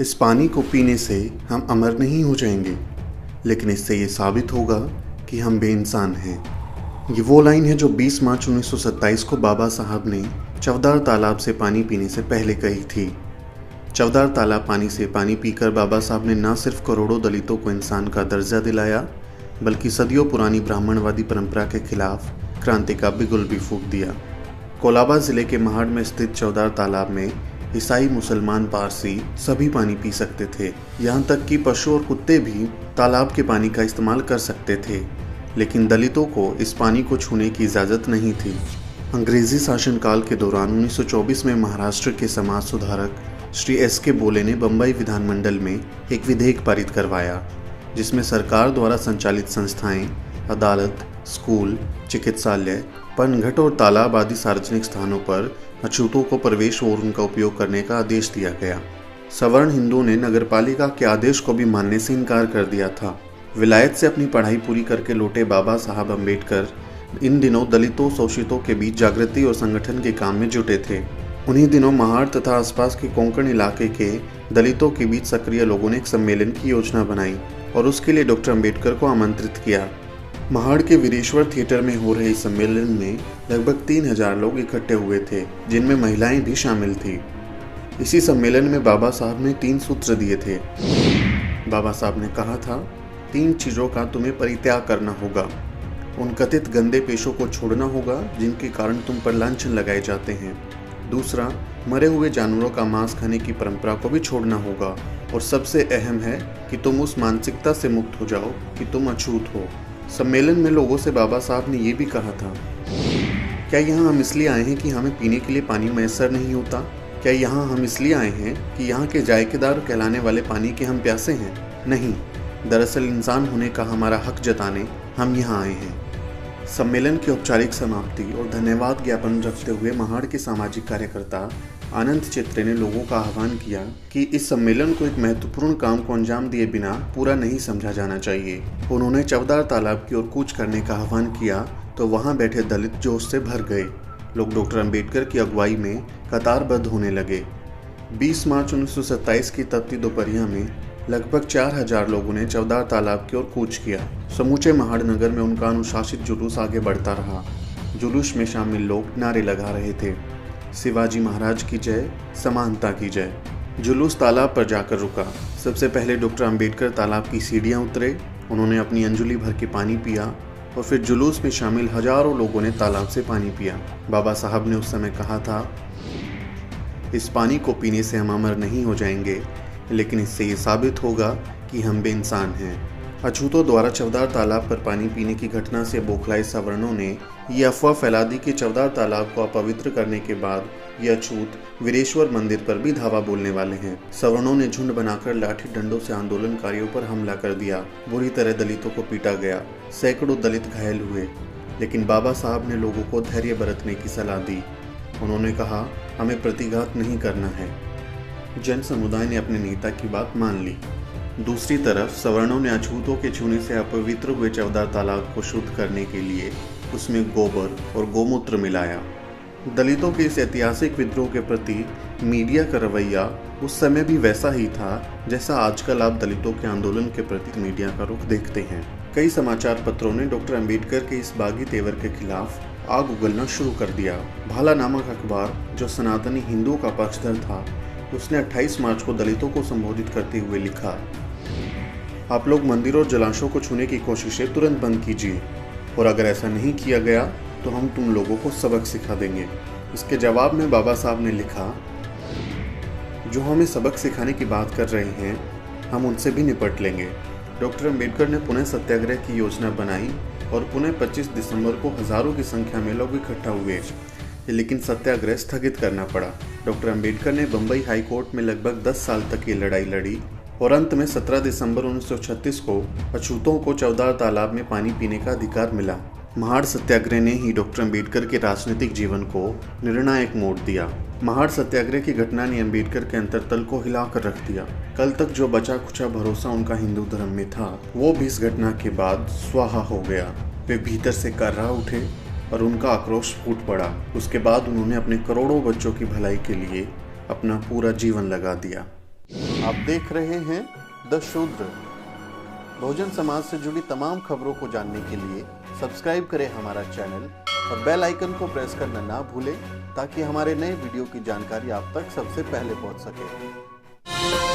इस पानी को पीने से हम अमर नहीं हो जाएंगे, लेकिन इससे ये साबित होगा कि हम बेइंसान हैं। ये वो लाइन है जो 20 मार्च 1927 को बाबा साहब ने चवदार तालाब से पानी पीने से पहले कही थी। चवदार तालाब पानी से पानी पीकर बाबा साहब ने न सिर्फ करोड़ों दलितों को इंसान का दर्जा दिलाया, बल्कि सदियों पुरानी ब्राह्मणवादी परंपरा के खिलाफ क्रांति का बिगुल भी फूंक दिया। कोलाबा जिले के महाड़ में स्थित चवदार तालाब में ईसाई, मुसलमान, पारसी सभी पानी पी सकते थे। यहाँ तक कि पशु और कुत्ते भी तालाब के पानी का इस्तेमाल कर सकते थे, लेकिन दलितों को इस पानी को छूने की इजाज़त नहीं थी। अंग्रेजी शासनकाल के दौरान 1924 में महाराष्ट्र के समाज सुधारक श्री S.K. बोले ने बम्बई विधानमंडल में एक विधेयक पारित करवाया, जिसमें सरकार द्वारा संचालित संस्थाएं, अदालत, स्कूल, चिकित्सालय, पनघट और तालाब आदि सार्वजनिक स्थानों पर अछूतों को प्रवेश और उनका उपयोग करने का आदेश दिया गया। सवर्ण हिंदुओं ने नगरपालिका के आदेश को भी मानने से इनकार कर दिया था। विलायत से अपनी पढ़ाई पूरी करके लौटे बाबा साहब अम्बेडकर इन दिनों दलितों, शोषितों के बीच जागृति और संगठन के काम में जुटे थे। उन्हीं दिनों महाड़ तथा आसपास के कोंकण इलाके के दलितों के बीच सक्रिय लोगों ने एक सम्मेलन की योजना बनाई और उसके लिए डॉक्टर अम्बेडकर को आमंत्रित किया। महाड़ के वीरेश्वर थिएटर में हो रहे इस सम्मेलन में लगभग 3000 लोग इकट्ठे हुए थे, जिनमें महिलाएं भी शामिल थी। इसी सम्मेलन में बाबा साहब ने 3 सूत्र दिए थे। बाबा साहब ने कहा था, 3 चीज़ों का तुम्हें परित्याग करना होगा। उन कथित गंदे पेशों को छोड़ना होगा जिनके कारण तुम पर लांछन लगाए जाते हैं। दूसरा, मरे हुए जानवरों का मांस खाने की परंपरा को भी छोड़ना होगा। और सबसे अहम है कि तुम उस मानसिकता से मुक्त हो जाओ कि तुम अछूत हो। सम्मेलन में लोगों से बाबा साहब ने यह भी कहा था, क्या यहाँ हम इसलिए आए हैं कि हमें पीने के लिए पानी मैसर नहीं होता? क्या यहाँ हम इसलिए आए हैं कि यहाँ के जायकेदार कहलाने वाले पानी के हम प्यासे हैं? नहीं, दरअसल इंसान होने का हमारा हक जताने हम यहाँ आए हैं। सम्मेलन की औपचारिक समाप्ति और धन्यवाद ज्ञापन रखते हुए महाड़ के सामाजिक कार्यकर्ता आनंद चित्रे ने लोगों का आह्वान किया कि इस सम्मेलन को एक महत्वपूर्ण काम को अंजाम दिए बिना पूरा नहीं समझा जाना चाहिए। उन्होंने चवदार तालाब की ओर कूच करने का आह्वान किया तो वहां बैठे दलित जोश से भर गए। लोग डॉक्टर अम्बेडकर की अगुवाई में कतारबद्ध होने लगे। 20 मार्च 1927 की तपती दोपहरिया में लगभग 4000 लोगों ने चवदार तालाब की ओर कूच किया। समूचे महाड़ नगर में उनका अनुशासित जुलूस आगे बढ़ता रहा। जुलूस में शामिल लोग नारे लगा रहे थे, शिवाजी महाराज की जय, समानता की जय। जुलूस तालाब पर जाकर रुका। सबसे पहले डॉक्टर अम्बेडकर तालाब की सीढ़ियां उतरे। उन्होंने अपनी अंजुली भर के पानी पिया और फिर जुलूस में शामिल हजारों लोगों ने तालाब से पानी पिया। बाबा साहब ने उस समय कहा था, इस पानी को पीने से हम अमर नहीं हो जाएंगे, लेकिन इससे ये साबित होगा कि हम बेइंसान हैं। अछूतों द्वारा चवदार तालाब पर पानी पीने की घटना से बौखलाए सवर्णों ने ये अफवाह फैला दी कि चवदार तालाब को अपवित्र करने के बाद ये अछूत वीरेश्वर मंदिर पर भी धावा बोलने वाले हैं। सवर्णों ने झुंड बनाकर लाठी डंडों से आंदोलनकारियों पर हमला कर दिया। बुरी तरह दलितों को पीटा गया। सैकड़ों दलित घायल हुए, लेकिन बाबा साहब ने लोगों को धैर्य बरतने की सलाह दी। उन्होंने कहा, हमें प्रतिघात नहीं करना है। जन समुदाय ने अपने नेता की बात मान ली। दूसरी तरफ सवर्णों ने अछूतों के छूने से अपवित्र हुए चवदार तालाब को शुद्ध करने के लिए उसमें गोबर और गोमूत्र मिलाया। दलितों के इस ऐतिहासिक विद्रोह के प्रति मीडिया का रवैया उस समय भी वैसा ही था जैसा आजकल आप दलितों के आंदोलन के प्रति मीडिया का रुख देखते हैं। कई समाचार पत्रों ने डॉक्टर अम्बेडकर के इस बागी तेवर के खिलाफ आग उगलना शुरू कर दिया। भाला नामक अखबार, जो सनातनी हिंदुओं का पक्षधर था, उसने 28 मार्च को दलितों को संबोधित करते हुए लिखा, आप लोग मंदिरों और जलाशयों को छूने की कोशिशें तुरंत बंद कीजिए, और अगर ऐसा नहीं किया गया तो हम तुम लोगों को सबक सिखा देंगे। इसके जवाब में बाबा साहब ने लिखा, जो हमें सबक सिखाने की बात कर रहे हैं, हम उनसे भी निपट लेंगे। डॉक्टर अम्बेडकर ने पुनः सत्याग्रह की योजना बनाई और पुनः 25 दिसंबर को हजारों की संख्या में लोग इकट्ठा हुए, लेकिन सत्याग्रह स्थगित करना पड़ा। डॉक्टर अम्बेडकर ने बम्बई हाई कोर्ट में लगभग 10 साल तक ये लड़ाई लड़ी और अंत में 17 दिसंबर 1936 को अछूतों को चवदार तालाब में पानी पीने का अधिकार मिला। महाड़ सत्याग्रह ने ही डॉक्टर अम्बेडकर के राजनीतिक जीवन को निर्णायक मोड़ दिया। महाड़ सत्याग्रह की घटना ने अम्बेडकर के अंतरतल को हिलाकर रख दिया। कल तक जो बचा खुचा भरोसा उनका हिंदू धर्म में था, वो भी इस घटना के बाद स्वाहा हो गया। वे भीतर से कर्रा उठे और उनका आक्रोश फूट पड़ा। उसके बाद उन्होंने अपने करोड़ों बच्चों की भलाई के लिए अपना पूरा जीवन लगा दिया। आप देख रहे हैं द शूद्र। बहुजन समाज से जुड़ी तमाम खबरों को जानने के लिए सब्सक्राइब करें हमारा चैनल और बेल आइकन को प्रेस करना ना भूलें ताकि हमारे नए वीडियो की जानकारी आप तक सबसे पहले पहुंच सके।